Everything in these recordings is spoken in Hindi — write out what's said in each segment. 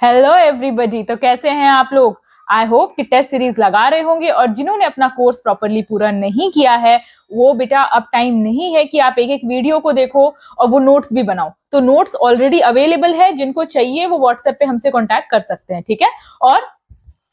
Hello everybody. तो कैसे हैं आप लोग? आई होप कि टेस्ट सीरीज लगा रहे होंगे और जिन्होंने अपना कोर्स प्रॉपरली पूरा नहीं किया है वो बेटा अब टाइम नहीं है कि आप एक एक वीडियो को देखो और वो नोट्स भी बनाओ। तो नोट्स ऑलरेडी अवेलेबल है, जिनको चाहिए वो व्हाट्सएप पे हमसे कांटेक्ट कर सकते हैं, ठीक है। और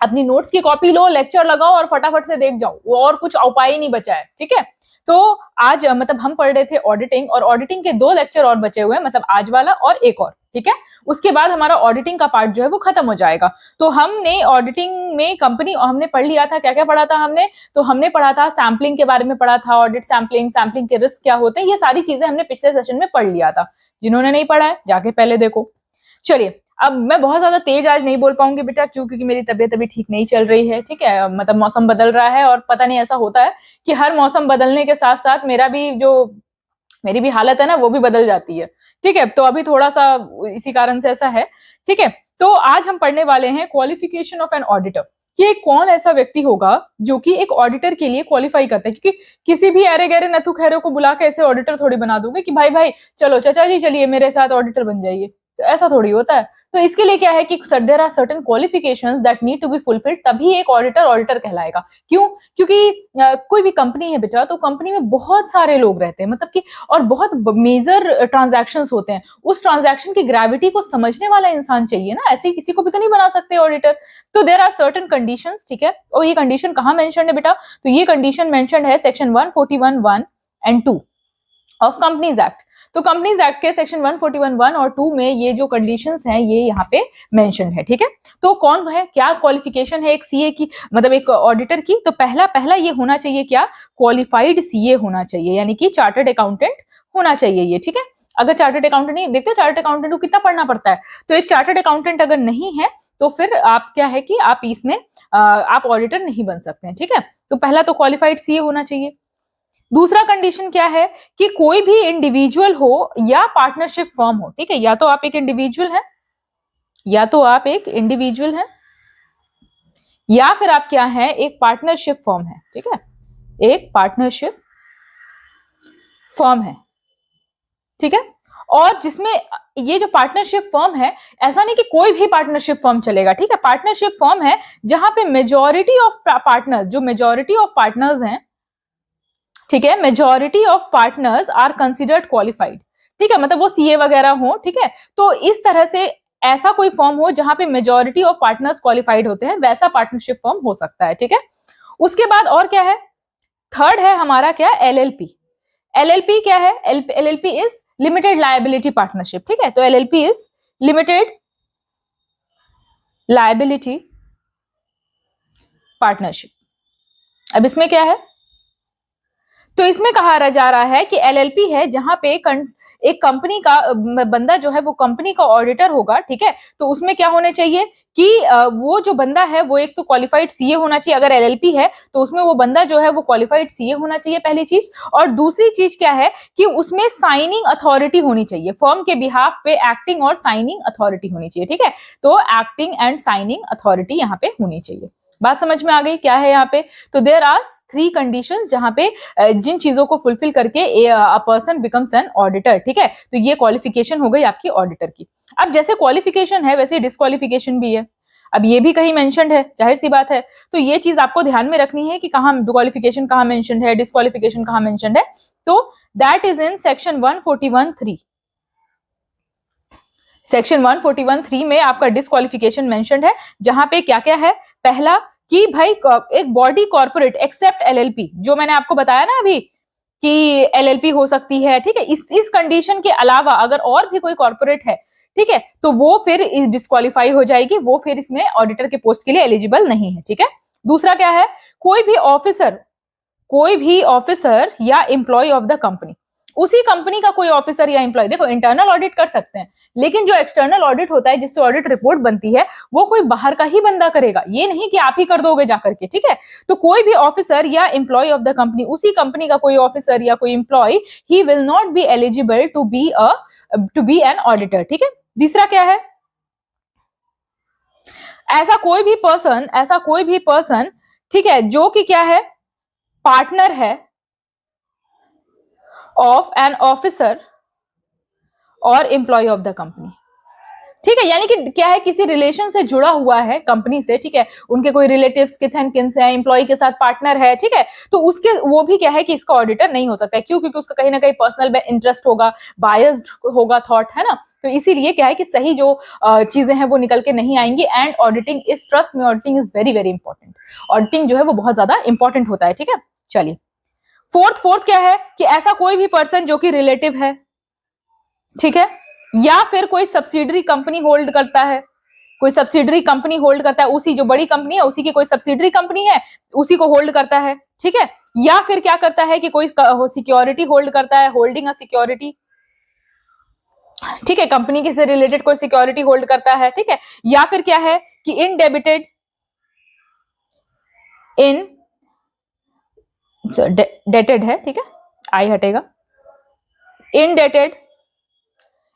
अपनी नोट्स की कॉपी लो, लेक्चर लगाओ और फटाफट से देख जाओ, वो और कुछ उपाय ही नहीं बचा है, ठीक है। तो आज मतलब हम पढ़ रहे थे ऑडिटिंग, और ऑडिटिंग के 2 लेक्चर और बचे हुए हैं, मतलब आज वाला और एक और, ठीक है। उसके बाद हमारा ऑडिटिंग का पार्ट जो है वो खत्म हो जाएगा। तो हमने ऑडिटिंग में कंपनी हमने पढ़ लिया था। क्या क्या पढ़ा था हमने? तो हमने पढ़ा था सैम्पलिंग के बारे में, पढ़ा था ऑडिट सैम्पलिंग, सैम्पलिंग के रिस्क क्या होते हैं, ये सारी चीजें हमने पिछले सेशन में पढ़ लिया था। जिन्होंने नहीं पढ़ा है जाके पहले देखो। चलिए, अब मैं बहुत ज्यादा तेज आज नहीं बोल पाऊंगी बेटा, क्योंकि मेरी तबीयत अभी ठीक नहीं चल रही है, ठीक है। मतलब मौसम बदल रहा है और पता नहीं, ऐसा होता है कि हर मौसम बदलने के साथ साथ मेरी भी हालत है ना, वो भी बदल जाती है, ठीक है। तो अभी थोड़ा सा इसी कारण से ऐसा है, ठीक है। तो आज हम पढ़ने वाले हैं क्वालिफिकेशन ऑफ एन ऑडिटर, कि कौन ऐसा व्यक्ति होगा जो कि एक ऑडिटर के लिए क्वालिफाई करता है। क्योंकि किसी भी अरे गहरे नथु खैरों को बुला के ऐसे ऑडिटर थोड़ी बना दोगे कि भाई भाई चलो चाचा जी चलिए मेरे साथ ऑडिटर बन जाइए, तो ऐसा थोड़ी होता है। तो इसके लिए क्या है कि there are certain qualifications that need to be fulfilled, तभी एक ऑडिटर ऑडिटर कहलाएगा। क्यों? क्योंकि कोई भी कंपनी है बेटा, तो कंपनी में बहुत सारे लोग रहते हैं, मतलब कि और बहुत मेजर ट्रांजैक्शंस होते हैं। उस ट्रांजैक्शन की ग्रेविटी को समझने वाला इंसान चाहिए ना, ऐसे ही किसी को भी तो नहीं बना सकते ऑडिटर। तो देयर आर सर्टेन कंडीशंस, ठीक है। और ये कंडीशन कहाँ मेंशन है बेटा? तो ये कंडीशन मेंशन है section 141(1) and 2 of companies act. तो कंपनीज एक्ट के सेक्शन 141(1) और 2 में ये जो कंडीशंस हैं ये यहाँ पे मेंशन है, ठीक है। तो कौन है, क्या क्वालिफिकेशन है एक सीए की, मतलब एक ऑडिटर की? तो पहला पहला ये होना चाहिए क्या? क्वालिफाइड सीए होना चाहिए, यानी कि चार्टर्ड अकाउंटेंट होना चाहिए ये, ठीक है। अगर चार्टर्ड अकाउंटेंट नहीं, देखते हो चार्टर्ड अकाउंटेंट को कितना पढ़ना पड़ता है। तो एक चार्टर्ड अकाउंटेंट अगर नहीं है तो फिर आप क्या है कि आप इसमें आप ऑडिटर नहीं बन सकते हैं, ठीक है। तो पहला तो क्वालिफाइड सीए होना चाहिए। दूसरा कंडीशन क्या है कि कोई भी इंडिविजुअल हो या पार्टनरशिप फर्म हो, ठीक है। या तो आप एक इंडिविजुअल हैं, या तो आप एक इंडिविजुअल हैं, या फिर आप क्या है, एक पार्टनरशिप फर्म है, ठीक है। एक पार्टनरशिप फर्म है, ठीक है। और जिसमें ये जो पार्टनरशिप फर्म है, ऐसा नहीं कि कोई भी पार्टनरशिप फर्म चलेगा, ठीक है। पार्टनरशिप फर्म है जहां पे मेजॉरिटी ऑफ पार्टनर्स, जो मेजॉरिटी ऑफ पार्टनर्स हैं, ठीक है, majority of partners are considered qualified, ठीक है। मतलब वो सीए वगैरह हो, ठीक है। तो इस तरह से ऐसा कोई फर्म हो जहां पे मेजॉरिटी ऑफ पार्टनर्स क्वालिफाइड होते हैं, वैसा पार्टनरशिप फर्म हो सकता है, ठीक है। उसके बाद और क्या है? थर्ड है हमारा क्या? एलएलपी। एलएलपी क्या है? LLP is limited liability partnership, ठीक है। तो LLP is limited liability partnership. अब इसमें क्या है? तो इसमें कहा जा रहा है कि एलएलपी है जहां पे एक कंपनी का बंदा जो है वो कंपनी का ऑडिटर होगा, ठीक है। तो उसमें क्या होने चाहिए कि वो जो बंदा है वो एक तो क्वालिफाइड सीए होना चाहिए। अगर एलएलपी है तो उसमें वो बंदा जो है वो क्वालिफाइड सीए होना चाहिए, पहली चीज। और दूसरी चीज क्या है कि उसमें साइनिंग अथॉरिटी होनी चाहिए, फर्म के बिहाफ पे एक्टिंग और साइनिंग अथॉरिटी होनी चाहिए, ठीक है। तो एक्टिंग एंड साइनिंग अथॉरिटी यहाँ पे होनी चाहिए। बात समझ में आ गई क्या है यहाँ पे? तो देयर आर 3 कंडीशंस जहां पे जिन चीजों को फुलफिल करके a person becomes N auditor, ठीक है। तो ये क्वालिफिकेशन हो गई आपकी ऑडिटर की। अब जैसे क्वालिफिकेशन है वैसे डिस्क्वालिफिकेशन भी है। अब ये भी कहीं मेंशन्ड है, जाहिर सी बात है। तो ये चीज आपको ध्यान में रखनी है कि कहाँ क्वालिफिकेशन कहाँ मेंशन्ड है, डिस्क्वालिफिकेशन कहाँ मेंशन्ड है। तो that is in section 141(3). Section 141(3) में आपका डिस्क्वालिफिकेशन मेंशन्ड है, जहां पे क्या क्या है? पहला कि भाई एक बॉडी कॉर्पोरेट एक्सेप्ट एलएलपी, जो मैंने आपको बताया ना अभी कि एलएलपी हो सकती है, ठीक है। इस कंडीशन के अलावा अगर और भी कोई कॉर्पोरेट है, ठीक है, तो वो फिर डिस्क्वालीफाई हो जाएगी, वो फिर इसमें ऑडिटर के पोस्ट के लिए एलिजिबल नहीं है, ठीक है। दूसरा क्या है? कोई भी ऑफिसर या एम्प्लॉय ऑफ द कंपनी, उसी कंपनी का कोई ऑफिसर या एम्प्लॉय। देखो इंटरनल ऑडिट कर सकते हैं, लेकिन जो एक्सटर्नल ऑडिट होता है जिससे ऑडिट रिपोर्ट बनती है, वो कोई बाहर का ही बंदा करेगा, ये नहीं कि आप ही कर दोगे जाकर के, ठीक है। तो कोई भी ऑफिसर या एम्प्लॉय ऑफ द कंपनी, उसी कंपनी का कोई ऑफिसर या कोई employ, he will not be eligible to be an auditor, ठीक है। तीसरा क्या है? ऐसा कोई भी पर्सन, ठीक है, जो कि क्या है, पार्टनर है ऑफ एन ऑफिसर और एम्प्लॉय ऑफ द कंपनी। ठीक है, यानी कि क्या है, किसी रिलेशन से जुड़ा हुआ है कंपनी से, ठीक है, उनके कोई रिलेटिव्स किथ एंड किन्स है, एम्प्लॉय के साथ पार्टनर है, ठीक है, तो उसके वो भी क्या है कि इसका ऑडिटर नहीं हो सकता है। क्यों? क्योंकि उसका कहीं ना कहीं पर्सनल इंटरेस्ट होगा, बायस्ड होगा थॉट, है ना। तो इसीलिए क्या है कि सही जो चीजें हैं वो निकल के नहीं आएंगी। एंड ऑडिटिंग इज, ट्रस्ट में, auditing is very very important. Auditing जो है वो बहुत ज्यादा इंपॉर्टेंट होता है, ठीक है। चलिए, फोर्थ क्या है कि ऐसा कोई भी पर्सन जो कि रिलेटिव है, ठीक है, या फिर कोई सब्सिडरी कंपनी होल्ड करता है, कोई सब्सिडरी कंपनी होल्ड करता है, उसी जो बड़ी कंपनी है उसी की कोई सब्सिडरी कंपनी है, उसी को होल्ड करता है, ठीक है। या फिर क्या करता है कि कोई सिक्योरिटी होल्ड करता है, होल्डिंग अ सिक्योरिटी, ठीक है, कंपनी के से रिलेटेड कोई सिक्योरिटी होल्ड करता है, ठीक है। या फिर क्या है कि इनडेबिटेड, इन डेटेड है, ठीक है, आई हटेगा, indebted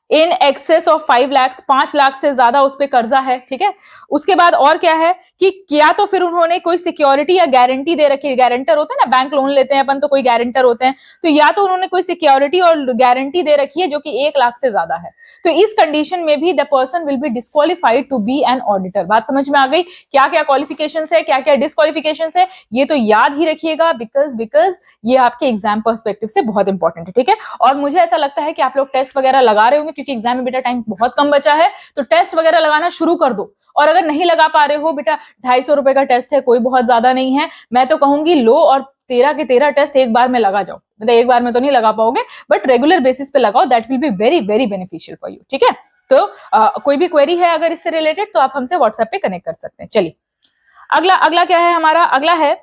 in excess of 5 lakh, 5 lakh से ज्यादा उस पर कर्जा है, ठीक है। उसके बाद और क्या है कि क्या तो फिर उन्होंने कोई सिक्योरिटी या गारंटी दे रखी है, गारंटर होते हैं ना, बैंक लोन लेते हैं अपन तो कोई गारंटर होते हैं, तो या तो उन्होंने कोई सिक्योरिटी और गारंटी दे रखी है जो कि 1 लाख से ज्यादा है, तो इस कंडीशन में भी the person will be disqualified to be an auditor. बात समझ में आ गई? क्या क्या क्वालिफिकेशन है, क्या क्या डिस्क्वालिफिकेशन है, ये तो याद ही रखिएगा, बिकॉज ये आपके एग्जाम पर्सपेक्टिव से बहुत इंपॉर्टेंट है, ठीक है। और मुझे ऐसा लगता है कि आप लोग टेस्ट वगैरह लगा रहे होंगे, क्योंकि एग्जाम में बेटा टाइम बहुत कम बचा है, तो टेस्ट वगैरह लगाना शुरू कर दो। और अगर नहीं लगा पा रहे हो बेटा, 250 रुपए का टेस्ट है, कोई बहुत ज्यादा नहीं है, मैं तो कहूंगी लो और 13 के 13 टेस्ट एक बार में लगा जाओ। मतलब एक बार में तो नहीं लगा पाओगे, बट रेगुलर बेसिस पे लगाओ, that will be very very beneficial for you, ठीक है। तो कोई भी क्वेरी है अगर इससे रिलेटेड तो आप हमसे व्हाट्सएप पे कनेक्ट कर सकते हैं। चलिए, अगला क्या है हमारा, अगला है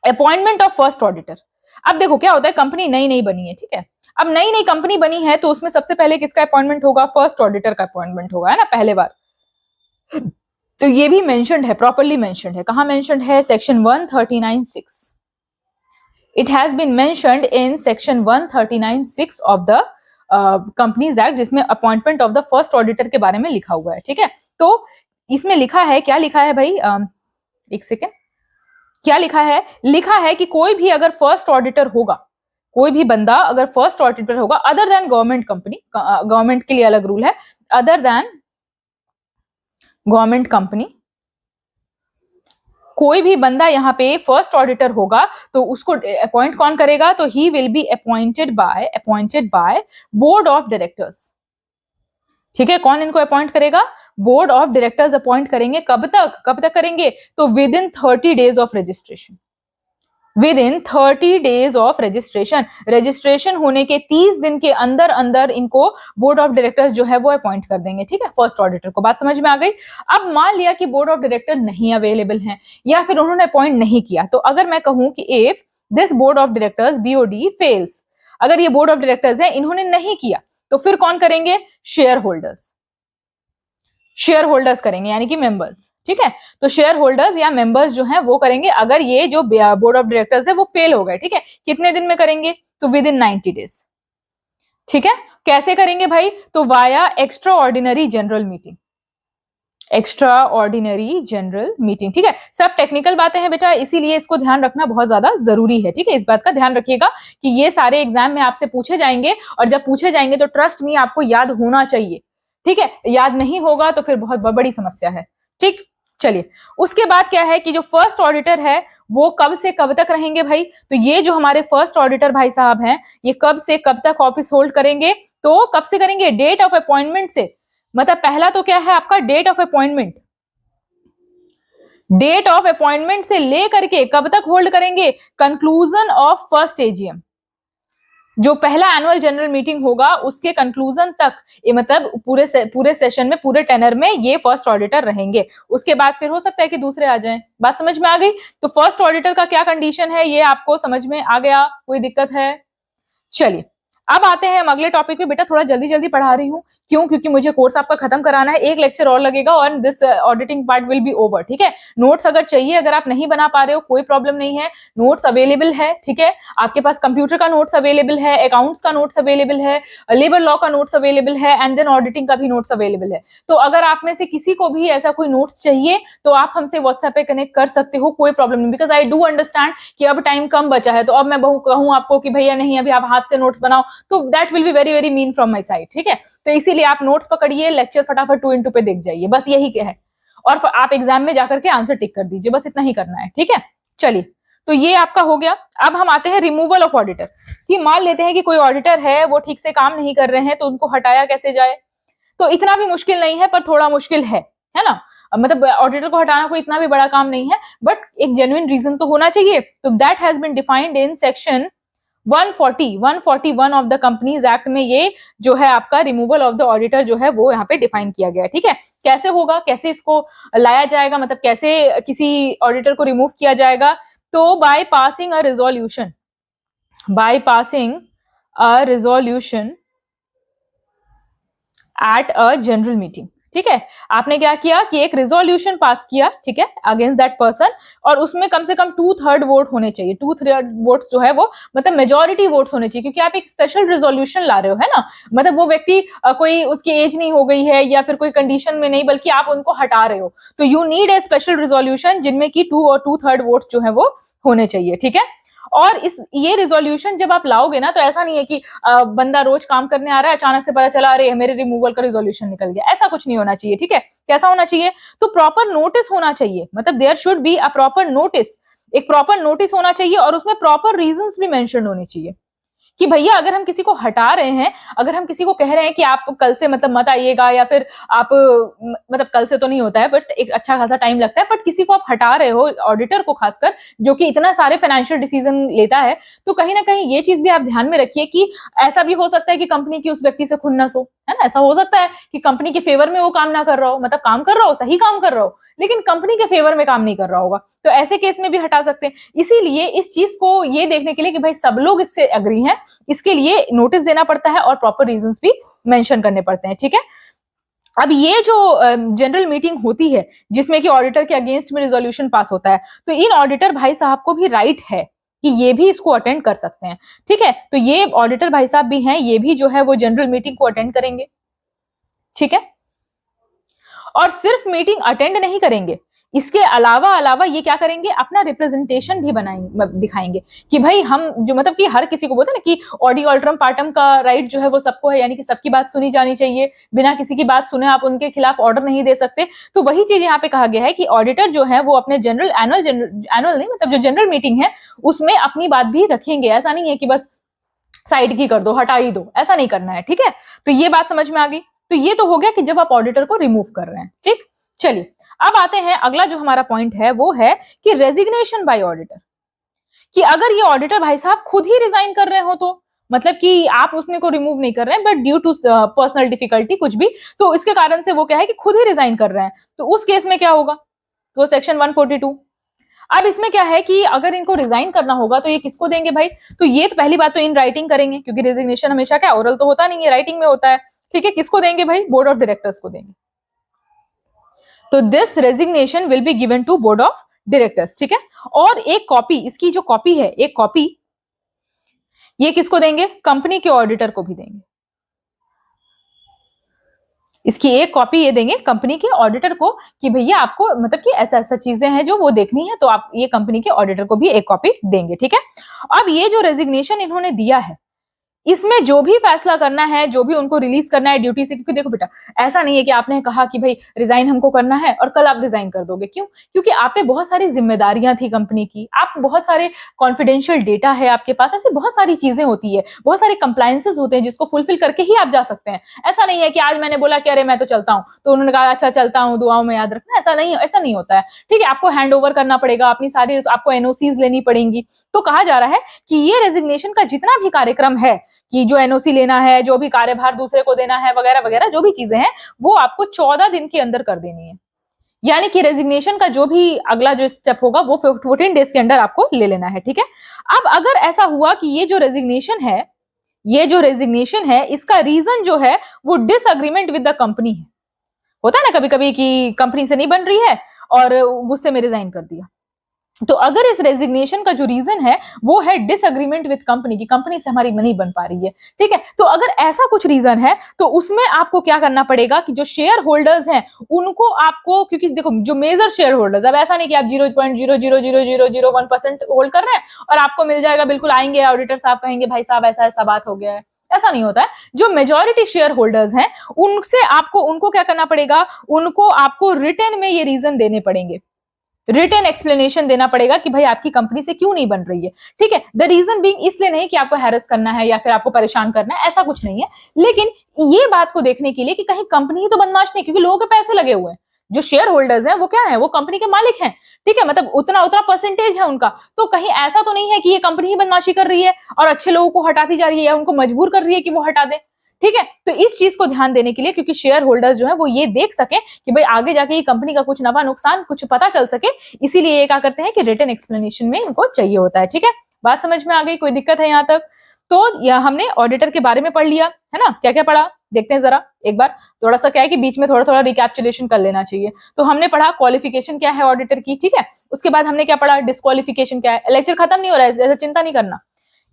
अपॉइंटमेंट ऑफ फर्स्ट ऑडिटर। अब देखो क्या होता है, कंपनी नई नई बनी है, ठीक है। अब नई नई कंपनी बनी है तो उसमें सबसे पहले किसका अपॉइंटमेंट होगा? फर्स्ट ऑडिटर का अपॉइंटमेंट होगा, है ना, पहले बार। तो ये भी मेंशन्ड है, प्रॉपर्ली मेंशन्ड है। कहां मेंशन्ड है? Section 139(6). It has been mentioned in section 139(6) of the companies act, जिसमें appointment of the first auditor के बारे में लिखा हुआ है, ठीक है। तो इसमें लिखा है, क्या लिखा है भाई, एक सेकेंड, क्या लिखा है? लिखा है कि कोई भी अगर फर्स्ट ऑडिटर होगा, कोई भी बंदा अगर फर्स्ट ऑडिटर होगा, other than government company, government के लिए अलग रूल है, अदर देन गवर्नमेंट कंपनी, कोई भी बंदा यहाँ पे फर्स्ट ऑडिटर होगा तो उसको अपॉइंट कौन करेगा? तो he will be appointed by board of directors, ठीक है। कौन इनको अपॉइंट करेगा? बोर्ड ऑफ डायरेक्टर्स अपॉइंट करेंगे। कब तक करेंगे? तो with in 30 days of registration, with in 30 days of registration, registration होने के 30 दिन के अंदर अंदर इनको बोर्ड ऑफ डायरेक्टर्स जो है वो अपॉइंट कर देंगे, ठीक है, फर्स्ट ऑडिटर को। बात समझ में आ गई? अब मान लिया कि बोर्ड ऑफ डायरेक्टर नहीं अवेलेबल है या फिर उन्होंने अपॉइंट नहीं किया, तो अगर मैं कहूं कि if this board of directors BOD fails, अगर ये बोर्ड ऑफ डायरेक्टर्स है इन्होंने नहीं किया, तो फिर कौन करेंगे? शेयर होल्डर्स करेंगे, यानी कि मेंबर्स, ठीक है। तो शेयर होल्डर्स या मेंबर्स जो हैं वो करेंगे, अगर ये जो बोर्ड ऑफ डायरेक्टर्स है वो फेल हो गए, ठीक है। कितने दिन में करेंगे? तो विद इन 90 डेज, ठीक है। कैसे करेंगे भाई? तो via extra ordinary general meeting, extra ordinary general meeting, ठीक है। सब टेक्निकल बातें हैं बेटा, इसीलिए इसको ध्यान रखना बहुत ज्यादा जरूरी है, ठीक है। इस बात का ध्यान रखिएगा कि ये सारे एग्जाम में आपसे पूछे जाएंगे, और जब पूछे जाएंगे तो ट्रस्ट मी आपको याद होना चाहिए, ठीक है। याद नहीं होगा तो फिर बहुत बड़ी समस्या है, ठीक। चलिए, उसके बाद क्या है कि जो फर्स्ट ऑडिटर है वो कब से कब तक रहेंगे भाई? तो ये जो हमारे फर्स्ट ऑडिटर भाई साहब हैं, ये कब से कब तक ऑफिस होल्ड करेंगे? तो कब से करेंगे? डेट ऑफ अपॉइंटमेंट से। मतलब पहला तो क्या है आपका? Date of appointment, date of appointment से लेकर के कब तक होल्ड करेंगे? कंक्लूजन ऑफ फर्स्ट AGM, जो पहला एनुअल जनरल मीटिंग होगा उसके कंक्लूजन तक, ये मतलब पूरे सेशन में, पूरे टेनर में ये फर्स्ट ऑडिटर रहेंगे। उसके बाद फिर हो सकता है कि दूसरे आ जाएं। बात समझ में आ गई? तो फर्स्ट ऑडिटर का क्या कंडीशन है ये आपको समझ में आ गया? कोई दिक्कत है? चलिए, अब आते हैं हम अगले टॉपिक पे। बेटा थोड़ा जल्दी जल्दी पढ़ा रही हूँ, क्यों? क्योंकि मुझे कोर्स आपका खत्म कराना है, एक लेक्चर और लगेगा और this auditing part will be over, ठीक है। नोट्स अगर चाहिए, अगर आप नहीं बना पा रहे हो कोई प्रॉब्लम नहीं है, नोट्स अवेलेबल है, ठीक है। आपके पास कंप्यूटर का नोट्स अवेलेबल है, अकाउंट्स का नोट्स अवेलेबल है, लेबर लॉ का नोट्स अवेलेबल है, एंड देन ऑडिटिंग का भी नोट्स अवेलेबल है। तो अगर आप में से किसी को भी ऐसा कोई नोट्स चाहिए तो आप हमसे व्हाट्सएप पे कनेक्ट कर सकते हो, कोई प्रॉब्लम नहीं, बिकॉज आई डू अंडरस्टैंड कि अब टाइम कम बचा है। तो अब मैं कहूँ आपको कि भैया नहीं अभी आप हाथ से नोट्स बनाओ, तो that will be very very mean from my side, ठीक है। तो इसीलिए आप नोट्स पकड़िए, लेक्चर फटाफट 2x2 पे देख जाइए, बस यही क्या है, और आप एग्जाम में जाकर के आंसर टिक कर दीजिए, बस इतना ही करना है, ठीक है। चलिए, तो ये आपका हो गया। अब हम आते हैं रिमूवल ऑफ ऑडिटर, कि मान लेते हैं कि कोई ऑडिटर है वो ठीक से काम नहीं कर रहे हैं, तो उनको हटाया कैसे जाए। तो इतना भी मुश्किल नहीं है, पर थोड़ा मुश्किल है ना। मतलब ऑडिटर को हटाना कोई इतना भी बड़ा काम नहीं है, बट एक जेन्युइन रीजन तो होना चाहिए। तो that has been defined in section 141 of the companies act में, ये जो है आपका रिमूवल ऑफ द ऑडिटर जो है वो यहाँ पे डिफाइन किया गया है, ठीक है। कैसे होगा, कैसे इसको लाया जाएगा, मतलब कैसे किसी ऑडिटर को रिमूव किया जाएगा, तो by passing a resolution, at a general meeting, ठीक है। आपने क्या किया कि एक रिजोल्यूशन पास किया, ठीक है, अगेंस्ट दैट पर्सन, और उसमें कम से कम 2/3 वोट होने चाहिए। 2/3 वोट जो है वो मतलब मेजोरिटी वोट्स होने चाहिए, क्योंकि आप एक स्पेशल रिजोल्यूशन ला रहे हो, है ना। मतलब वो व्यक्ति कोई उसकी एज नहीं हो गई है या फिर कोई कंडीशन में नहीं, बल्कि आप उनको हटा रहे हो, तो you need a special resolution जिनमें की 2/3 वोट्स जो है वो होने चाहिए, ठीक है। और ये रिजोल्यूशन जब आप लाओगे ना, तो ऐसा नहीं है कि बंदा रोज काम करने आ रहा है, अचानक से पता चला अरे मेरे रिमूवल का रिजोल्यूशन निकल गया, ऐसा कुछ नहीं होना चाहिए, ठीक है। कैसा होना चाहिए, तो प्रॉपर नोटिस होना चाहिए, मतलब there should be a proper notice, एक प्रॉपर नोटिस होना चाहिए, और उसमें प्रॉपर रीजंस भी मेंशन होने चाहिए कि भैया अगर हम किसी को हटा रहे हैं, अगर हम किसी को कह रहे हैं कि आप कल से मतलब मत आइएगा, या फिर आप मतलब कल से तो नहीं होता है, बट एक अच्छा खासा टाइम लगता है, बट किसी को आप हटा रहे हो, ऑडिटर को खासकर, जो कि इतना सारे फाइनेंशियल डिसीजन लेता है, तो कहीं ना कहीं ये चीज भी आप ध्यान में रखिए कि ऐसा भी हो सकता है कि कंपनी की उस व्यक्ति से खुन्नस हो, है ना। ऐसा हो सकता है कि कंपनी के फेवर में वो काम ना कर रहा हो, मतलब काम कर रहा हो, सही काम कर रहा हो, लेकिन कंपनी के फेवर में काम नहीं कर रहा होगा, तो ऐसे केस में भी हटा सकते हैं। इसीलिए इस चीज को ये देखने के लिए कि भाई सब लोग इससे एग्री हैं, इसके लिए नोटिस देना पड़ता है और प्रॉपर रीजंस भी मेंशन करने पड़ते हैं, ठीक है। अब ये जो जनरल मीटिंग होती है जिसमें कि ऑडिटर के अगेंस्ट में रिजोल्यूशन पास होता है, तो इन ऑडिटर भाई साहब को भी राइट है कि ये भी इसको अटेंड कर सकते हैं, ठीक है। तो ये ऑडिटर भाई साहब भी हैं, ये भी जो है वो जनरल मीटिंग को अटेंड करेंगे, ठीक है। और सिर्फ मीटिंग अटेंड नहीं करेंगे, इसके अलावा ये क्या करेंगे, अपना रिप्रेजेंटेशन भी बनाएंगे, दिखाएंगे कि भाई हम जो मतलब कि हर किसी को बोलते हैं ना कि ऑडियो अल्ट्रम पार्टम का राइट जो है वो सबको है, यानी कि सबकी बात सुनी जानी चाहिए, बिना किसी की बात सुने आप उनके खिलाफ ऑर्डर नहीं दे सकते। तो वही चीज यहाँ पे कहा गया है कि ऑडिटर जो है वो अपने एनुअल नहीं, मतलब जो जनरल मीटिंग है उसमें अपनी बात भी रखेंगे। ऐसा नहीं है कि बस साइड की कर दो, हटा ही दो, ऐसा नहीं करना है, ठीक है। तो ये बात समझ में आ गई। तो ये तो हो गया कि जब आप ऑडिटर को रिमूव कर रहे हैं, ठीक। चलिए, अब आते हैं अगला जो हमारा पॉइंट है वो है कि रेजिग्नेशन बाय ऑडिटर, कि अगर ये ऑडिटर भाई साहब खुद ही रिजाइन कर रहे हो, तो मतलब कि आप उसमें को रिमूव नहीं कर रहे हैं, but due to personal difficulty कुछ भी, तो इसके कारण से वो क्या है कि खुद ही रिजाइन कर रहे हैं, तो उस केस में क्या होगा, तो सेक्शन 142। अब इसमें क्या है कि अगर इनको रिजाइन करना होगा तो ये किसको देंगे भाई, तो ये तो पहली बात तो इन राइटिंग करेंगे, क्योंकि रेजिग्नेशन हमेशा क्या ओरल तो होता नहीं है, राइटिंग में होता है, ठीक है। किसको देंगे भाई, बोर्ड ऑफ डायरेक्टर्स को देंगे। तो this resignation will be given to board of directors, ठीक है। और एक कॉपी, इसकी जो कॉपी है, एक कॉपी ये किसको देंगे, कंपनी के ऑडिटर को भी देंगे। इसकी एक कॉपी ये देंगे कंपनी के ऑडिटर को कि भैया आपको मतलब कि ऐसा ऐसा चीजें हैं जो वो देखनी है, तो आप ये कंपनी के ऑडिटर को भी एक कॉपी देंगे, ठीक है। अब ये जो रेजिग्नेशन इन्होंने दिया है, इसमें जो भी फैसला करना है, जो भी उनको रिलीज करना है ड्यूटी से, क्योंकि देखो बेटा ऐसा नहीं है कि आपने कहा कि भाई रिजाइन हमको करना है और कल आप रिजाइन कर दोगे, क्यों, क्योंकि आप पे बहुत सारी जिम्मेदारियां थी कंपनी की, आप बहुत सारे कॉन्फिडेंशियल डेटा है आपके पास, ऐसी बहुत सारी चीजें होती है, बहुत सारे कंप्लायंसेस होते हैं जिसको फुलफिल करके ही आप जा सकते हैं। ऐसा नहीं है कि आज मैंने बोला कि अरे मैं तो चलता हूँ, तो उन्होंने कहा अच्छा चलता हूँ, दुआओं में याद रखना, ऐसा नहीं होता है, ठीक है। आपको हैंड ओवर करना पड़ेगा, अपनी सारी आपको एनओसीज लेनी पड़ेंगी। तो कहा जा रहा है कि ये रेजिग्नेशन का जितना भी कार्यक्रम है, कि जो एनओसी लेना है, जो भी कार्यभार दूसरे को देना है, वगैरह वगैरह जो भी चीजें हैं, वो आपको 14 दिन के अंदर कर देनी है। यानी कि रेजिग्नेशन का जो भी अगला जो स्टेप होगा वो 14 डेज के अंदर आपको ले लेना है, ठीक है। अब अगर ऐसा हुआ कि ये जो रेजिग्नेशन है इसका रीजन जो है वो डिसएग्रीमेंट विद द कंपनी है, होता है ना कभी कभी कि कंपनी से नहीं बन रही है और गुस्से में रिजाइन कर दिया, तो अगर इस रेजिग्नेशन का जो रीजन है वो है डिसएग्रीमेंट विद कंपनी, की कंपनी से हमारी नहीं बन पा रही है, ठीक है। तो अगर ऐसा कुछ रीजन है तो उसमें आपको क्या करना पड़ेगा कि जो शेयर होल्डर्स हैं उनको आपको, क्योंकि देखो जो मेजर शेयर होल्डर्स, अब ऐसा नहीं कि आप 0.0000001% होल्ड कर रहे हैं और आपको मिल जाएगा, बिल्कुल आएंगे ऑडिटर साहब कहेंगे भाई साहब ऐसा ऐसा बात हो गया है, ऐसा नहीं होता है। जो मेजॉरिटी शेयर होल्डर्स हैं उनसे आपको उनको क्या करना पड़ेगा, उनको आपको रिटर्न में ये रीजन देने पड़ेंगे, रिटर्न एक्सप्लेनेशन देना पड़ेगा कि भाई आपकी कंपनी से क्यों नहीं बन रही है। ठीक है, द रीजन बीइंग इसलिए नहीं कि आपको हैरेस करना है या फिर आपको परेशान करना है, ऐसा कुछ नहीं है, लेकिन ये बात को देखने के लिए कि कहीं कंपनी ही तो बदमाश नहीं, क्योंकि लोगों के पैसे लगे हुए हैं। जो शेयर होल्डर्स हैं वो क्या है, वो कंपनी के मालिक हैं। ठीक है, मतलब उतना उतना परसेंटेज है उनका, तो कहीं ऐसा तो नहीं है कि ये कंपनी ही बदमाशी कर रही है और अच्छे लोगों को हटाती जा रही है या उनको मजबूर कर रही है कि वो हटा दे। ठीक है, तो इस चीज को ध्यान देने के लिए, क्योंकि शेयर होल्डर्स जो है वो ये देख सके कि भाई आगे जाके ये कंपनी का कुछ नफा नुकसान कुछ पता चल सके, इसीलिए ये क्या करते हैं कि रिटर्न एक्सप्लेनेशन में इनको चाहिए होता है। ठीक है, बात समझ में आ गई, कोई दिक्कत है यहाँ तक? तो यह हमने ऑडिटर के बारे में पढ़ लिया है ना, क्या क्या पढ़ा देखते हैं जरा एक बार। थोड़ा सा क्या है कि बीच में थोड़ा थोड़ा रिकैप्चुलेशन कर लेना चाहिए। तो हमने पढ़ा क्वालिफिकेशन क्या है ऑडिटर की, ठीक है। उसके बाद हमने क्या पढ़ा, डिस्क्वालिफिकेशन क्या है। लेक्चर खत्म नहीं हो रहा है, ऐसा चिंता नहीं करना।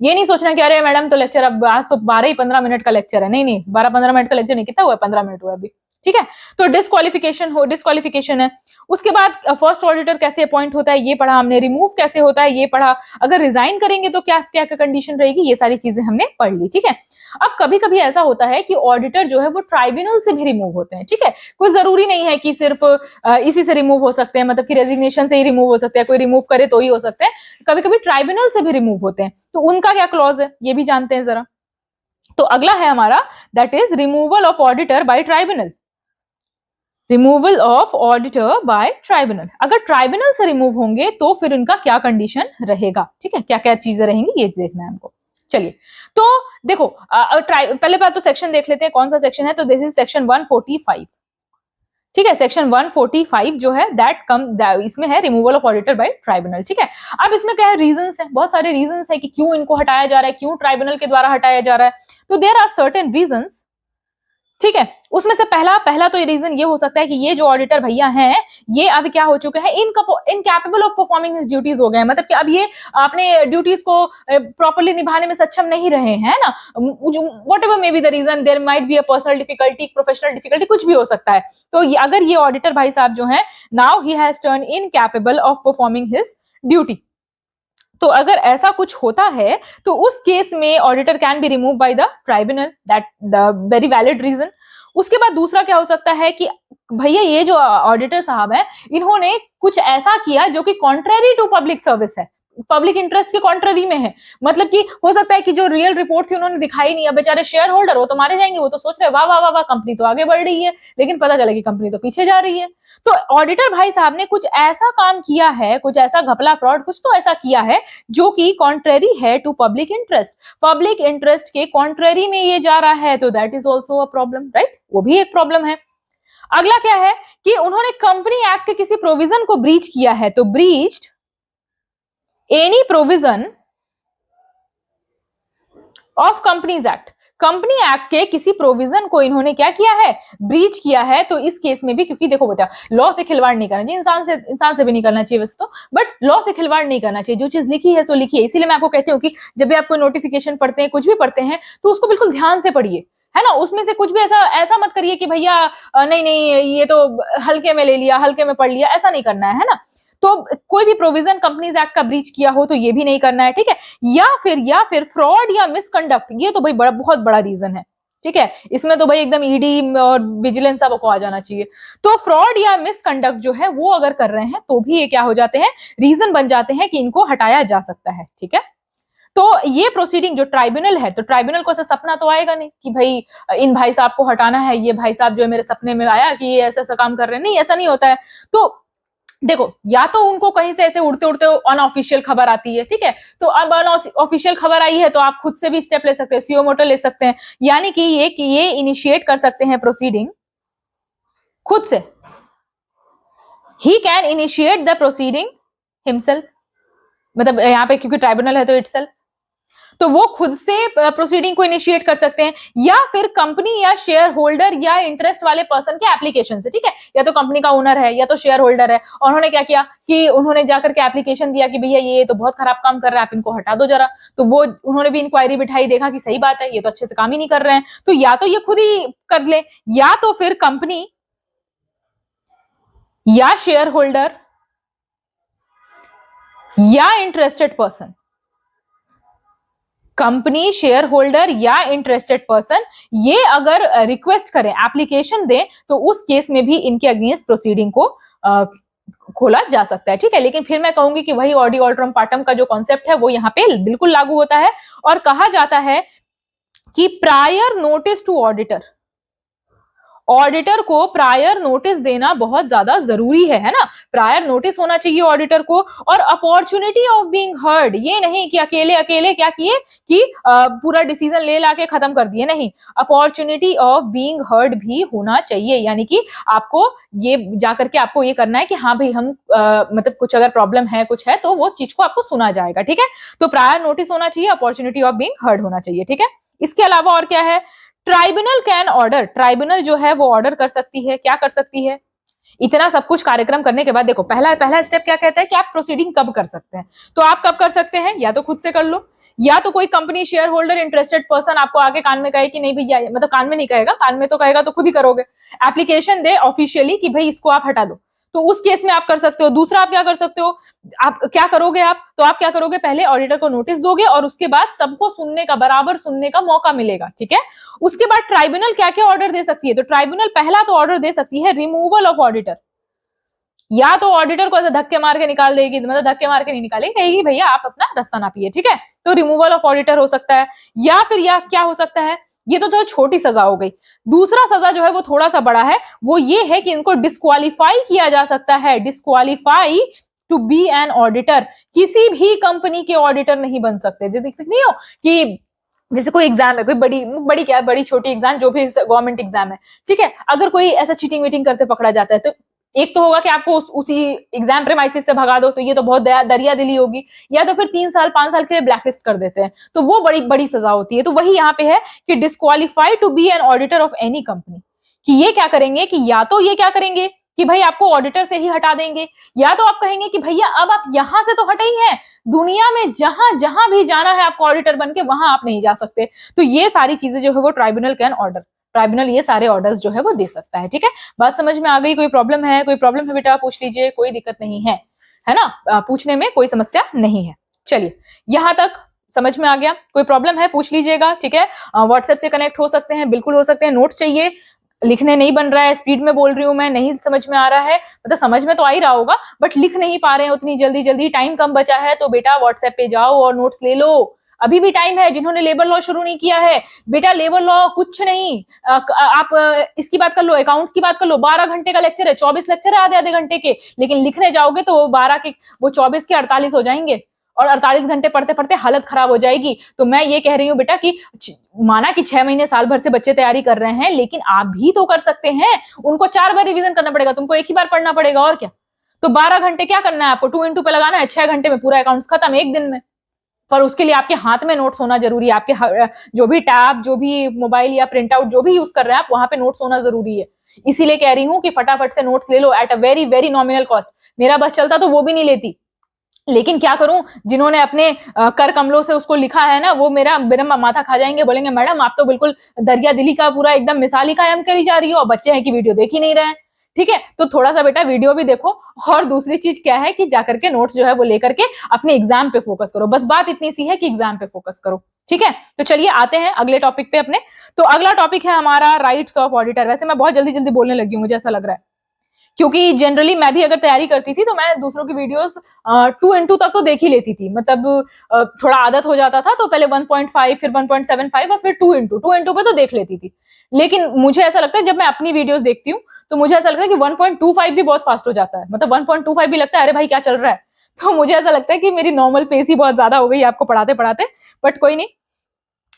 ये नहीं सोचना कि अरे मैडम तो लेक्चर अब आज तो 12 ही 15 मिनट का लेक्चर है, नहीं नहीं 12-15 मिनट का लेक्चर नहीं, कितना हुआ, 15 मिनट हुआ अभी। ठीक है, तो डिस्क्वालिफिकेशन है। उसके बाद फर्स्ट ऑडिटर कैसे अपॉइंट होता है ये पढ़ा हमने, रिमूव कैसे होता है ये पढ़ा, अगर रिजाइन करेंगे तो क्या क्या कंडीशन रहेगी, ये सारी चीजें हमने पढ़ ली। ठीक है, अब कभी कभी ऐसा होता है कि ऑडिटर जो है वो ट्राइब्यूनल से भी रिमूव होते हैं। ठीक है, कोई जरूरी नहीं है कि सिर्फ इसी से रिमूव हो सकते हैं, मतलब कि रेजिग्नेशन से ही रिमूव हो सकते हैं, कोई रिमूव करे तो ही हो सकते हैं, कभी कभी ट्राइब्यूनल से भी रिमूव होते हैं। तो उनका क्या क्लॉज है ये भी जानते हैं जरा। तो अगला है हमारा, that is removal of auditor by tribunal. Removal of auditor by tribunal, अगर ट्राइब्यूनल से रिमूव होंगे तो फिर उनका क्या कंडीशन रहेगा। ठीक है, क्या क्या चीजें रहेंगी ये देखना है हमको। चलिए, तो देखो पहले बात तो सेक्शन देख लेते हैं, कौन सा सेक्शन है, तो दिस इज सेक्शन 145। ठीक है, सेक्शन 145 जो है इसमें है removal of auditor by tribunal. ठीक है, अब इसमें क्या है, रीजंस है, बहुत सारे रीजंस है कि क्यों इनको हटाया जा रहा है, क्यों ट्राइब्यूनल के द्वारा हटाया जा रहा है। तो देयर आर सर्टेन रीजंस। ठीक है, उसमें से पहला तो ये रीजन ये हो सकता है कि ये जो ऑडिटर भैया हैं ये अब क्या हो चुके हैं, incapable of performing his duties हो गए हैं, मतलब कि अब ये अपने ड्यूटीज को प्रॉपर्ली निभाने में सक्षम नहीं रहे हैं ना। Whatever may be the reason, there might be a personal difficulty, professional difficulty, कुछ भी हो सकता है। तो अगर ये ऑडिटर भाई साहब जो है, now he has turn incapable of performing his duty, तो अगर ऐसा कुछ होता है तो उस केस में auditor can be remove by the tribunal, that the very valid reason. उसके बाद दूसरा क्या हो सकता है कि भैया ये जो ऑडिटर साहब है इन्होंने कुछ ऐसा किया जो कि कॉन्ट्रेरी टू पब्लिक सर्विस है, पब्लिक इंटरेस्ट के कॉन्ट्ररी में है। मतलब कि हो सकता है कि जो रियल रिपोर्ट थी उन्होंने दिखाई नहीं, अब बेचारे शेयर होल्डर वो तो मारे जाएंगे, वो तो सोच रहे वाह वाह वाह वाह कंपनी तो आगे बढ़ रही है, लेकिन पता चला कि कंपनी तो पीछे जा रही है। तो ऑडिटर भाई साहब ने कुछ ऐसा काम किया है, कुछ ऐसा घपला फ्रॉड कुछ तो ऐसा किया है जो कि कॉन्ट्रेरी है to public interest, public interest के कॉन्ट्रेरी में ये जा रहा है, तो that is also a problem, right, वो भी एक प्रॉब्लम है। अगला क्या है कि उन्होंने कंपनी एक्ट के किसी प्रोविजन को ब्रीच किया है, तो breached any provision of companies act, company act के किसी प्रोविजन को इन्होंने क्या किया है, ब्रीच किया है। तो इस केस में भी, क्योंकि देखो बेटा लॉ से खिलवाड़ नहीं करना चाहिए, इंसान से भी नहीं करना चाहिए वैसे तो, बट लॉ से खिलवाड़ नहीं करना चाहिए, जो चीज लिखी है सो लिखी है। इसीलिए मैं आपको कहती हूँ कि जब भी आप कोई नोटिफिकेशन पढ़ते हैं, कुछ भी पढ़ते हैं, तो उसको बिल्कुल ध्यान से पढ़िए, है ना। उसमें से कुछ भी ऐसा ऐसा मत करिए कि भैया नहीं नहीं ये तो हल्के में ले लिया, हल्के में पढ़ लिया, ऐसा नहीं करना है ना। तो कोई भी प्रोविजन कंपनीज एक्ट का ब्रीच किया हो तो ये भी नहीं करना है। ठीक है, या फिर फ्रॉड या मिसकंडक्ट, ये तो भाई बहुत बड़ा रीजन है। ठीक है, इसमें तो भाई एकदम ईडी और विजिलेंस सबको आ जाना चाहिए। तो फ्रॉड या मिसकंडक्ट जो है वो अगर कर रहे हैं तो भी ये क्या हो जाते हैं, रीजन बन जाते हैं कि इनको हटाया जा सकता है। ठीक है, तो ये प्रोसीडिंग जो ट्राइब्यूनल है, तो ट्राइब्यूनल को ऐसा सपना तो आएगा नहीं कि भाई इन भाई साहब को हटाना है, ये भाई साहब जो है मेरे सपने में आया कि ये ऐसा ऐसा काम कर रहे हैं, नहीं ऐसा नहीं होता है। तो देखो या तो उनको कहीं से ऐसे उड़ते उड़ते अनऑफिशियल खबर आती है, ठीक है, तो अब अनऑफिशियल खबर आई है तो आप खुद से भी स्टेप ले सकते हैं, सीओ मोटो ले सकते हैं, यानी कि ये इनिशिएट कर सकते हैं प्रोसीडिंग खुद से, he can initiate the proceeding himself, मतलब यहाँ पे क्योंकि ट्राइब्यूनल है तो इटसेल्फ, तो वो खुद से प्रोसीडिंग को इनिशिएट कर सकते हैं, या फिर कंपनी या शेयर होल्डर या इंटरेस्ट वाले पर्सन के एप्लीकेशन से। ठीक है, या तो कंपनी का ओनर है या तो शेयर होल्डर है, और उन्होंने क्या किया कि उन्होंने जाकर के एप्लीकेशन दिया कि भैया ये तो बहुत खराब काम कर रहा है, आप इनको हटा दो जरा। तो वो उन्होंने भी इंक्वायरी बिठाई, देखा कि सही बात है ये तो अच्छे से काम ही नहीं कर रहे हैं, तो या तो ये खुद ही कर ले, या तो फिर कंपनी या शेयर होल्डर या interested person company, share holder या इंटरेस्टेड पर्सन ये अगर रिक्वेस्ट करें, एप्लीकेशन दें, तो उस केस में भी इनके अगेंस्ट प्रोसीडिंग को खोला जा सकता है। ठीक है, लेकिन फिर मैं कहूंगी कि वही ऑडी ऑल्ट्रम पार्टम का जो कॉन्सेप्ट है वो यहाँ पे बिल्कुल लागू होता है और कहा जाता है कि प्रायर नोटिस टू ऑडिटर को प्रायर नोटिस देना बहुत ज्यादा जरूरी है ना। प्रायर नोटिस होना चाहिए ऑडिटर को, और अपॉर्चुनिटी ऑफ बीइंग हर्ड, ये नहीं कि अकेले अकेले क्या किए कि पूरा डिसीजन ले लाके खत्म कर दिए, नहीं, अपॉर्चुनिटी ऑफ बीइंग हर्ड भी होना चाहिए। यानी कि आपको ये जाकर के आपको ये करना है कि हाँ भाई हम मतलब कुछ अगर प्रॉब्लम है, कुछ है, तो वो चीज को आपको सुना जाएगा। ठीक है, तो प्रायर नोटिस होना चाहिए, अपॉर्चुनिटी ऑफ बीइंग हर्ड होना चाहिए। ठीक है, इसके अलावा और क्या है, ट्राइब्यूनल कैन ऑर्डर, ट्राइब्यूनल जो है वो ऑर्डर कर सकती है, क्या कर सकती है, इतना सब कुछ कार्यक्रम करने के बाद देखो पहला स्टेप क्या कहता है कि आप प्रोसीडिंग कब कर सकते हैं। तो आप कब कर सकते हैं, या तो खुद से कर लो, या तो कोई company, share holder, interested person आपको आगे कान में कहे कि नहीं भैया, मतलब कान में नहीं कहेगा, कान में तो कहेगा तो खुद ही करोगे, एप्लीकेशन दे ऑफिशियली कि भाई इसको आप हटा दो, तो उस केस में आप कर सकते हो। दूसरा आप क्या कर सकते हो, आप क्या करोगे, आप क्या करोगे, पहले ऑडिटर को नोटिस दोगे और उसके बाद सबको सुनने का, बराबर सुनने का मौका मिलेगा। ठीक है, उसके बाद ट्राइब्यूनल क्या क्या ऑर्डर दे सकती है, तो ट्राइब्यूनल पहला तो ऑर्डर दे सकती है रिमूवल ऑफ ऑडिटर, या तो ऑडिटर को ऐसे धक्के मार के निकाल देगी, मतलब धक्के मार के नहीं निकालेगी, कहेगी भैया आप अपना रास्ता नापिए। ठीक है, तो रिमूवल ऑफ ऑडिटर हो सकता है, या फिर या क्या हो सकता है, ये तो छोटी सजा हो गई। दूसरा सजा जो है वो थोड़ा सा बड़ा है, वो ये है कि इनको डिस्क्वालीफाई किया जा सकता है, disqualify to be an auditor, किसी भी कंपनी के ऑडिटर नहीं बन सकते। देख सकते हो कि जैसे कोई एग्जाम है, कोई बड़ी क्या बड़ी छोटी एग्जाम, जो भी गवर्नमेंट एग्जाम है, ठीक है, अगर कोई ऐसा चीटिंग वीटिंग करते पकड़ा जाता है, तो एक तो होगा कि आपको उसी एग्जाम प्रेमाइसिस से भगा दो, तो ये तो बहुत दरिया दिली होगी, या तो फिर 3 साल 5 साल के लिए ब्लैकलिस्ट कर देते हैं, तो वो बड़ी बड़ी सजा होती है। तो वही यहाँ पे है कि disqualify to be an auditor of any company, कि ये क्या करेंगे कि या तो ये क्या करेंगे कि भाई आपको ऑडिटर से ही हटा देंगे, या तो आप कहेंगे कि भैया अब आप यहां से तो हटे ही हैं, दुनिया में जहां जहां भी जाना है आपको ऑडिटर बन के, वहां आप नहीं जा सकते। तो ये सारी चीजें जो है वो ट्राइब्यूनल कैन ऑर्डर, ट्राइब्यूनल ये सारे ऑर्डर्स जो है वो दे सकता है। ठीक है, बात समझ में आ गई, कोई प्रॉब्लम है, कोई प्रॉब्लम है बेटा पूछ लीजिए, कोई दिक्कत नहीं है, है ना, पूछने में कोई समस्या नहीं है। चलिए यहां तक समझ में आ गया, कोई प्रॉब्लम है पूछ लीजिएगा। ठीक है, व्हाट्सएप से कनेक्ट हो सकते हैं, बिल्कुल हो सकते हैं। नोट्स चाहिए, लिखने नहीं बन रहा है, स्पीड में बोल रही हूं मैं, नहीं समझ में आ रहा है, मतलब समझ में तो आ ही रहा होगा बट लिख नहीं पा रहे हैं उतनी जल्दी जल्दी, टाइम कम बचा है, तो बेटा व्हाट्सएप पे जाओ और नोट्स ले लो, अभी भी टाइम है। जिन्होंने लेबर लॉ शुरू नहीं किया है, बेटा लेबर लॉ कुछ नहीं, आप इसकी बात कर लो, अकाउंट्स की बात कर लो, 12 घंटे का लेक्चर है, 24 लेक्चर है आधे आधे घंटे के, लेकिन लिखने जाओगे तो 12 के वो 24 के 48 हो जाएंगे, और 48 घंटे पढ़ते पढ़ते हालत खराब हो जाएगी। तो मैं ये कह रही हूँ बेटा कि माना कि 6 महीने साल भर से बच्चे तैयारी कर रहे हैं, लेकिन आप भी तो कर सकते हैं, उनको 4 बार रिवीजन करना पड़ेगा, तुमको एक ही बार पढ़ना पड़ेगा, और क्या। तो 12 घंटे क्या करना है आपको, 2 into पे लगाना है, 6 घंटे में पूरा अकाउंट्स खत्म एक दिन में। पर उसके लिए आपके हाथ में नोट्स होना जरूरी है, आपके जो भी टैब, जो भी मोबाइल या प्रिंट आउट जो भी यूज कर रहे हैं आप, वहां पे नोट्स होना जरूरी है। इसीलिए कह रही हूं कि फटाफट से नोट्स ले लो at a very very nominal cost. मेरा बस चलता तो वो भी नहीं लेती, लेकिन क्या करूं, जिन्होंने अपने कर कमलों से उसको लिखा है ना, वो मेरा माथा खा जाएंगे, बोलेंगे मैडम आप तो बिल्कुल दरिया दिली का पूरा एकदम मिसाल ही कायम करी जा रही हो, बच्चे हैं कि वीडियो देख ही नहीं रहे हैं। ठीक है, तो थोड़ा सा बेटा वीडियो भी देखो, और दूसरी चीज क्या है कि जाकर के नोट्स जो है वो लेकर के अपने एग्जाम पे फोकस करो, बस बात इतनी सी है कि एग्जाम पे फोकस करो। ठीक है, तो चलिए आते हैं अगले टॉपिक पे अपने। तो अगला टॉपिक है हमारा राइट्स ऑफ ऑडिटर। वैसे मैं बहुत जल्दी जल्दी बोलने लगी हूँ, मुझे ऐसा लग रहा है, क्योंकि जनरली मैं भी अगर तैयारी करती थी तो मैं दूसरों की वीडियोस 2 into तक तो देख ही लेती थी, मतलब थोड़ा आदत हो जाता था, तो पहले 1.5 फिर 1.75 और फिर 2 into पे तो देख लेती थी। लेकिन मुझे ऐसा लगता है जब मैं अपनी वीडियोस देखती हूँ तो मुझे ऐसा लगता है कि 1.25 भी बहुत फास्ट हो जाता है, मतलब 1.25 भी लगता है अरे भाई क्या चल रहा है। तो मुझे ऐसा लगता है कि मेरी नॉर्मल पेस ही बहुत ज्यादा हो गई आपको पढ़ाते पढ़ाते, बट कोई नहीं।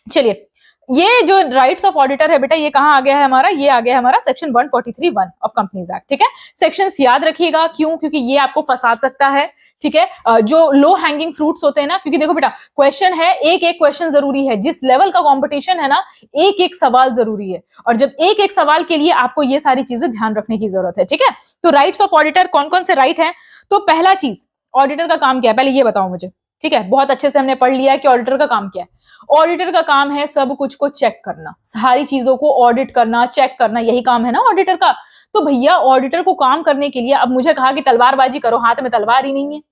चलिए, ये जो राइट्स ऑफ ऑडिटर है बेटा, ये कहाँ आ गया है हमारा, ये आ गया है हमारा सेक्शन 143(1) ऑफ कंपनीज एक्ट। ठीक है, सेक्शंस याद रखिएगा, क्यों, क्योंकि ये आपको फंसा सकता है। ठीक है, जो लो हैंगिंग फ्रूट्स होते हैं ना, क्योंकि देखो बेटा क्वेश्चन है, एक एक क्वेश्चन जरूरी है, जिस लेवल का कंपटीशन है ना, एक एक सवाल जरूरी है, और जब एक एक सवाल के लिए आपको ये सारी चीजें ध्यान रखने की जरूरत है। ठीक है, तो राइट्स ऑफ ऑडिटर कौन कौन से राइट है। तो पहला चीज, ऑडिटर का काम क्या है, पहले ये बताओ मुझे। ठीक है, बहुत अच्छे से हमने पढ़ लिया है कि ऑडिटर का काम क्या है। ऑडिटर का काम है सब कुछ को चेक करना, सारी चीजों को ऑडिट करना, चेक करना, यही काम है ना ऑडिटर का। तो भैया ऑडिटर को काम करने के लिए अब मुझे कहा कि तलवारबाजी करो, हाथ में तलवार ही नहीं है,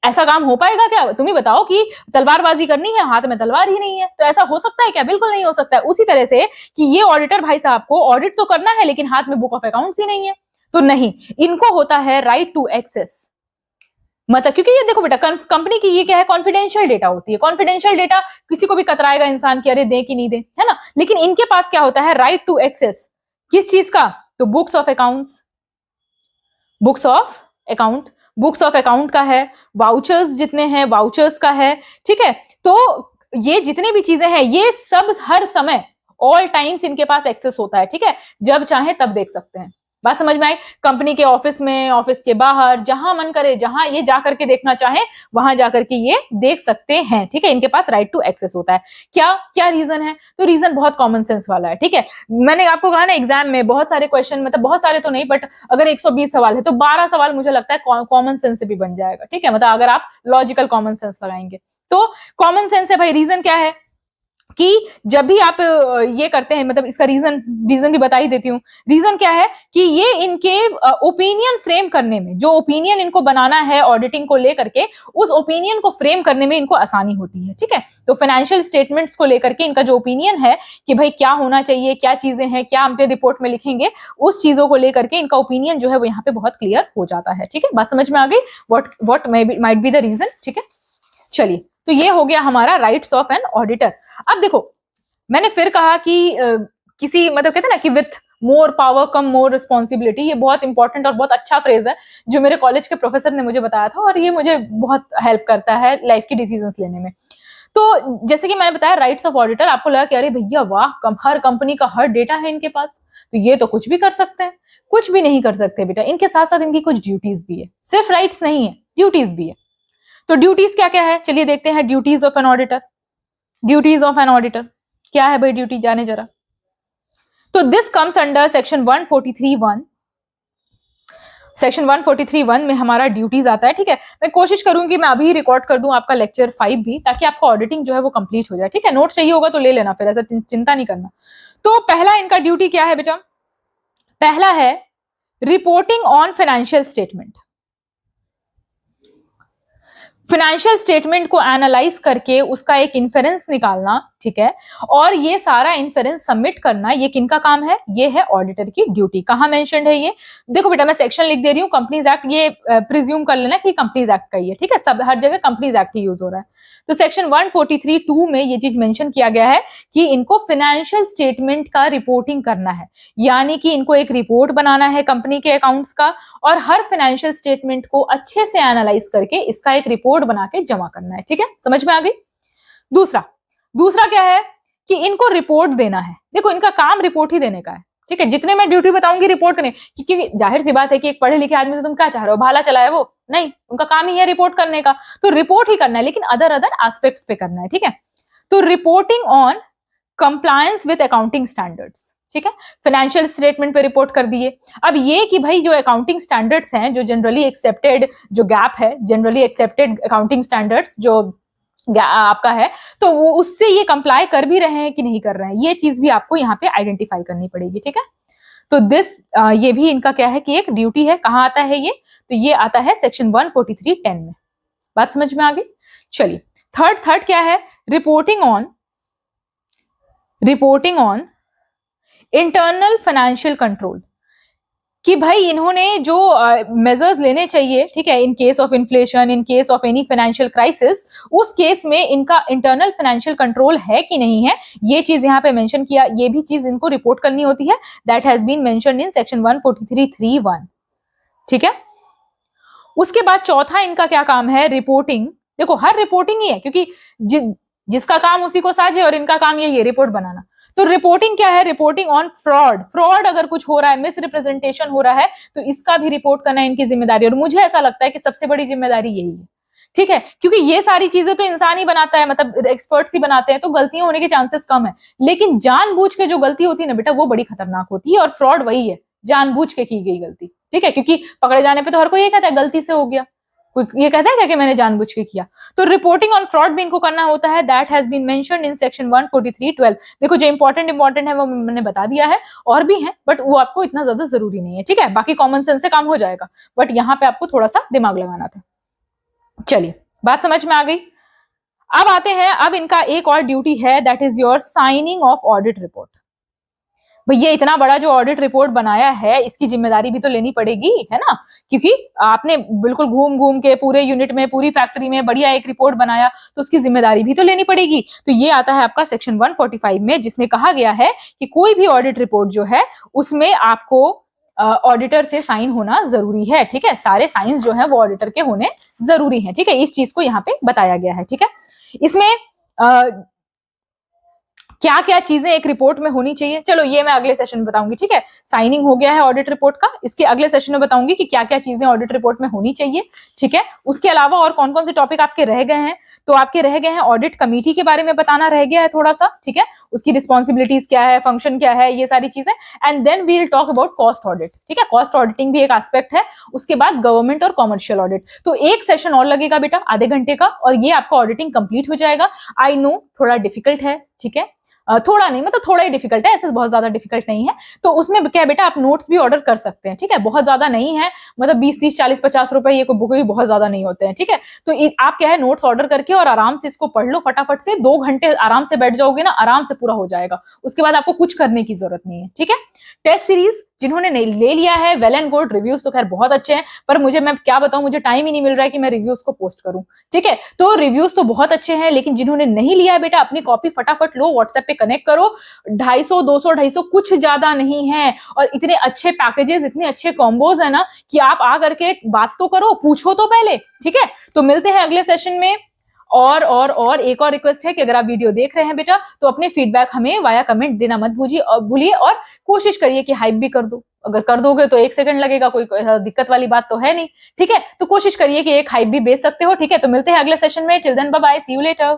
ऐसा काम हो पाएगा क्या? तुम ही बताओ कि तलवारबाजी करनी है, हाथ में तलवार ही नहीं है, तो ऐसा हो सकता है क्या? बिल्कुल नहीं हो सकता है। उसी तरह से कि ये ऑडिटर भाई साहब को ऑडिट तो करना है लेकिन हाथ में बुक ऑफ अकाउंट्स ही नहीं है, तो नहीं, इनको होता है राइट टू एक्सेस। मतलब क्योंकि ये देखो बेटा, कंपनी की ये क्या है, कॉन्फिडेंशियल डेटा होती है। कॉन्फिडेंशियल डेटा किसी को भी कतराएगा इंसान कि अरे दे कि नहीं दे, है ना। लेकिन इनके पास क्या होता है, राइट टू एक्सेस किस चीज का, तो books of accounts, books of account, books of account का है, वाउचर्स जितने हैं वाउचर्स का है, ठीक है। तो ये जितने भी चीजें हैं ये सब हर समय ऑल टाइम्स इनके पास एक्सेस होता है, ठीक है, जब चाहे तब देख सकते हैं। बात समझ में आई? कंपनी के ऑफिस में, ऑफिस के बाहर, जहां मन करे, जहां ये जाकर के देखना चाहे वहां जाकर के ये देख सकते हैं, ठीक है। इनके पास राइट टू एक्सेस होता है। क्या क्या रीजन है? तो रीजन बहुत कॉमन सेंस वाला है, ठीक है। मैंने आपको कहा ना एग्जाम में बहुत सारे क्वेश्चन, मतलब बहुत सारे तो नहीं, बट अगर 120 सवाल है तो 12 सवाल मुझे लगता है कॉमन सेंस से भी बन जाएगा, ठीक है। मतलब अगर आप लॉजिकल कॉमन सेंस लगाएंगे तो कॉमन सेंस है भाई। रीजन क्या है कि जब भी आप ये करते हैं, मतलब इसका रीजन भी बता ही देती हूँ। रीजन क्या है कि ये इनके ओपिनियन फ्रेम करने में, जो ओपिनियन इनको बनाना है ऑडिटिंग को लेकर के, उस ओपिनियन को फ्रेम करने में इनको आसानी होती है, ठीक है। तो फाइनेंशियल स्टेटमेंट्स को लेकर के इनका जो ओपिनियन है कि भाई क्या होना चाहिए, क्या चीजें हैं, क्या हम अपने रिपोर्ट में लिखेंगे, उस चीजों को लेकर के इनका ओपिनियन जो है वो यहाँ पे बहुत क्लियर हो जाता है, ठीक है। बात समझ में आ गई? What might be the reason, ठीक है। चलिए, तो ये हो गया हमारा राइट्स ऑफ एन ऑडिटर। अब देखो, मैंने फिर कहा कि किसी, मतलब कहते हैं ना कि with more power come more responsibility, ये बहुत इंपॉर्टेंट और बहुत अच्छा फ्रेज है जो मेरे कॉलेज के प्रोफेसर ने मुझे बताया था, और ये मुझे बहुत हेल्प करता है लाइफ की डिसीजंस लेने में। तो जैसे कि मैंने बताया राइट्स ऑफ ऑडिटर, आपको लगा कि अरे भैया वाह, हर कंपनी का हर डेटा है इनके पास, तो ये तो कुछ भी कर सकते हैं। कुछ भी नहीं कर सकते बेटा, इनके साथ साथ इनकी कुछ ड्यूटीज भी है, सिर्फ राइट्स नहीं है, ड्यूटीज भी है। तो ड्यूटीज क्या क्या है, चलिए देखते हैं। Duties of an auditor, duties of an auditor क्या है भाई ड्यूटी, जाने जरा। तो this comes under section 143(1). Section 143(1) में हमारा ड्यूटीज आता है, ठीक है। मैं कोशिश करूंगी मैं अभी रिकॉर्ड कर दूं आपका लेक्चर 5 भी, ताकि आपका ऑडिटिंग जो है वो कंप्लीट हो जाए, ठीक है। नोट चाहिए होगा तो ले लेना, फिर ऐसा चिंता नहीं करना। तो पहला इनका ड्यूटी क्या है बेटा, पहला है reporting on financial statement. Financial statement को एनालाइज करके उसका एक इन्फेरेंस निकालना, ठीक है, और ये सारा इन्फेरेंस सबमिट करना, ये किनका काम है, ये है ऑडिटर की ड्यूटी। कहां मेंशन्ड है ये, देखो बेटा मैं सेक्शन लिख दे रही हूँ, कंपनीज एक्ट, ये प्रिज्यूम कर लेना कि कंपनीज एक्ट का ही है, ठीक है, सब हर जगह कंपनीज एक्ट ही यूज हो रहा है। तो सेक्शन 143(2) में ये चीज मेंशन किया गया है कि इनको फाइनेंशियल स्टेटमेंट का रिपोर्टिंग करना है, यानी कि इनको एक रिपोर्ट बनाना है कंपनी के अकाउंट्स का, और हर फाइनेंशियल स्टेटमेंट को अच्छे से एनालाइज करके इसका एक रिपोर्ट बना के जमा करना है, ठीक है, समझ में आ गई। दूसरा क्या है कि इनको रिपोर्ट देना है। देखो इनका काम रिपोर्ट ही देने का है, ठीक है। जितने मैं ड्यूटी बताऊंगी रिपोर्ट करने, क्योंकि जाहिर सी बात है कि एक पढ़े लिखे आदमी से तुम क्या चाह रहे हो, भाला चलाए वो नहीं, उनका काम ही है रिपोर्ट करने का, तो रिपोर्ट ही करना है, लेकिन अदर एस्पेक्ट्स पे करना है, ठीक है। तो reporting on compliance with accounting standards, ठीक है, फाइनेंशियल स्टेटमेंट पे रिपोर्ट कर दिए। अब ये कि भाई जो अकाउंटिंग स्टैंडर्ड्स हैं, जो जनरली एक्सेप्टेड, जो गैप है, जनरली एक्सेप्टेड अकाउंटिंग स्टैंडर्ड्स जो आपका है, तो वो उससे ये कंप्लाई कर भी रहे हैं कि नहीं कर रहे हैं, ये चीज भी आपको यहाँ पे आइडेंटिफाई करनी पड़ेगी, ठीक है। तो ये भी इनका क्या है कि एक ड्यूटी है। कहां आता है ये, तो ये आता है सेक्शन 143(10) में। बात समझ में आ गई। चलिए थर्ड क्या है, reporting on internal financial control, कि भाई इन्होंने जो मेजर्स लेने चाहिए, ठीक है, in case of inflation, in case of any financial crisis, उस केस में इनका इंटरनल फाइनेंशियल कंट्रोल है कि नहीं है, ये चीज यहाँ पे मेंशन किया, ये भी चीज इनको रिपोर्ट करनी होती है। That has been mentioned in section 143(3)(1), ठीक है। उसके बाद चौथा इनका क्या काम है, रिपोर्टिंग। देखो हर रिपोर्टिंग ही है, क्योंकि जिसका काम उसी को साझे, और इनका काम ये रिपोर्ट बनाना। तो रिपोर्टिंग क्या है, रिपोर्टिंग ऑन फ्रॉड अगर कुछ हो रहा है, मिस रिप्रेजेंटेशन हो रहा है, तो इसका भी रिपोर्ट करना इनकी जिम्मेदारी, और मुझे ऐसा लगता है कि सबसे बड़ी जिम्मेदारी यही है, ठीक है, क्योंकि ये सारी चीजें तो इंसान ही बनाता है, मतलब एक्सपर्ट्स ही बनाते हैं, तो गलतियां होने के चांसेस कम है, लेकिन जानबूझ के जो गलती होती है ना बेटा, वो बड़ी खतरनाक होती है, और फ्रॉड वही है, जानबूझ के की गई गलती, ठीक है, क्योंकि पकड़े जाने पे तो हर कोई ये कहता है गलती से हो गया, कोई ये कहता है क्या कि मैंने जानबूझ के किया। तो रिपोर्टिंग ऑन फ्रॉड भी इनको करना होता है। That has been mentioned in section 143(12). देखो जो इंपॉर्टेंट है वो मैंने बता दिया है, और भी है बट वो आपको इतना ज्यादा जरूरी नहीं है, ठीक है, बाकी कॉमन सेंस से काम हो जाएगा, बट यहाँ पे आपको थोड़ा सा दिमाग लगाना था। चलिए, बात समझ में आ गई। अब आते हैं, अब इनका एक और ड्यूटी है, that is your signing off audit report. भैया इतना बड़ा जो ऑडिट रिपोर्ट बनाया है, इसकी जिम्मेदारी भी तो लेनी पड़ेगी, है ना, क्योंकि आपने बिल्कुल घूम घूम के पूरे यूनिट में, पूरी फैक्ट्री में बढ़िया एक रिपोर्ट बनाया, तो उसकी जिम्मेदारी भी तो लेनी पड़ेगी। तो ये आता है आपका सेक्शन 145 में, जिसमें कहा गया है कि कोई भी ऑडिट रिपोर्ट जो है उसमें आपको ऑडिटर से साइन होना जरूरी है। ठीक है, सारे साइंस जो है वो ऑडिटर के होने जरूरी है। ठीक है, इस चीज को यहाँ पे बताया गया है। ठीक है, इसमें क्या क्या चीजें एक रिपोर्ट में होनी चाहिए, चलो ये मैं अगले सेशन में बताऊंगी। ठीक है, साइनिंग हो गया है ऑडिट रिपोर्ट का, इसके अगले सेशन में बताऊंगी कि क्या क्या चीजें ऑडिट रिपोर्ट में होनी चाहिए। ठीक है, उसके अलावा और कौन कौन से टॉपिक आपके रह गए हैं, तो आपके रह गए हैं ऑडिट कमेटी के बारे में बताना रह गया है थोड़ा सा। ठीक है, उसकी रिस्पॉन्सिबिलिटीज क्या है, फंक्शन क्या है, ये सारी चीजें। And then we will talk about cost audit. ठीक है, कॉस्ट ऑडिटिंग भी एक एस्पेक्ट है। उसके बाद गवर्नमेंट और कॉमर्शियल ऑडिट। तो एक सेशन और लगेगा बेटा आधे घंटे का, और ये आपका ऑडिटिंग कंप्लीट हो जाएगा। आई नो थोड़ा डिफिकल्ट है, ठीक है, थोड़ा नहीं, मतलब थोड़ा ही डिफिकल्ट है, ऐसे बहुत ज्यादा डिफिकल्ट नहीं है। तो उसमें क्या है बेटा, आप नोट्स भी ऑर्डर कर सकते हैं। ठीक है, बहुत ज्यादा नहीं है, मतलब 20 30 40 50 रुपए ये कोई बुक भी बहुत ज्यादा नहीं होते हैं। ठीक है, तो आप क्या है, नोट्स ऑर्डर करके और आराम से इसको पढ़ लो फटाफट से, 2 घंटे आराम से बैठ जाओगे ना, आराम से पूरा हो जाएगा। उसके बाद आपको कुछ करने की जरूरत नहीं है। ठीक है, टेस्ट सीरीज जिन्होंने ले लिया है, वेल एंड गुड, रिव्यूज तो खैर बहुत अच्छे हैं, पर मुझे, मैं क्या बताऊं, मुझे टाइम ही नहीं मिल रहा है कि मैं रिव्यूज को पोस्ट करूं। ठीक है, तो रिव्यूज तो बहुत अच्छे हैं, लेकिन जिन्होंने नहीं लिया है बेटा, अपनी कॉपी फटाफट लो, व्हाट्सएप पे कनेक्ट करो। 250 200 250 कुछ ज्यादा नहीं है, और इतने अच्छे पैकेजेस, इतने अच्छे कॉम्बोज है ना, कि आप आ करके बात तो करो, पूछो तो पहले। ठीक है, तो मिलते हैं अगले सेशन में। और एक और रिक्वेस्ट है कि अगर आप वीडियो देख रहे हैं बेटा, तो अपने फीडबैक हमें वाया कमेंट देना मत भूलिए, और कोशिश करिए कि हाइप भी कर दो। अगर कर दोगे तो 1 सेकंड लगेगा, कोई दिक्कत वाली बात तो है नहीं। ठीक है, तो कोशिश करिए कि एक हाइप भी बेच सकते हो। ठीक है, तो मिलते हैं अगले सेशन में। Till then bye bye, see you letter.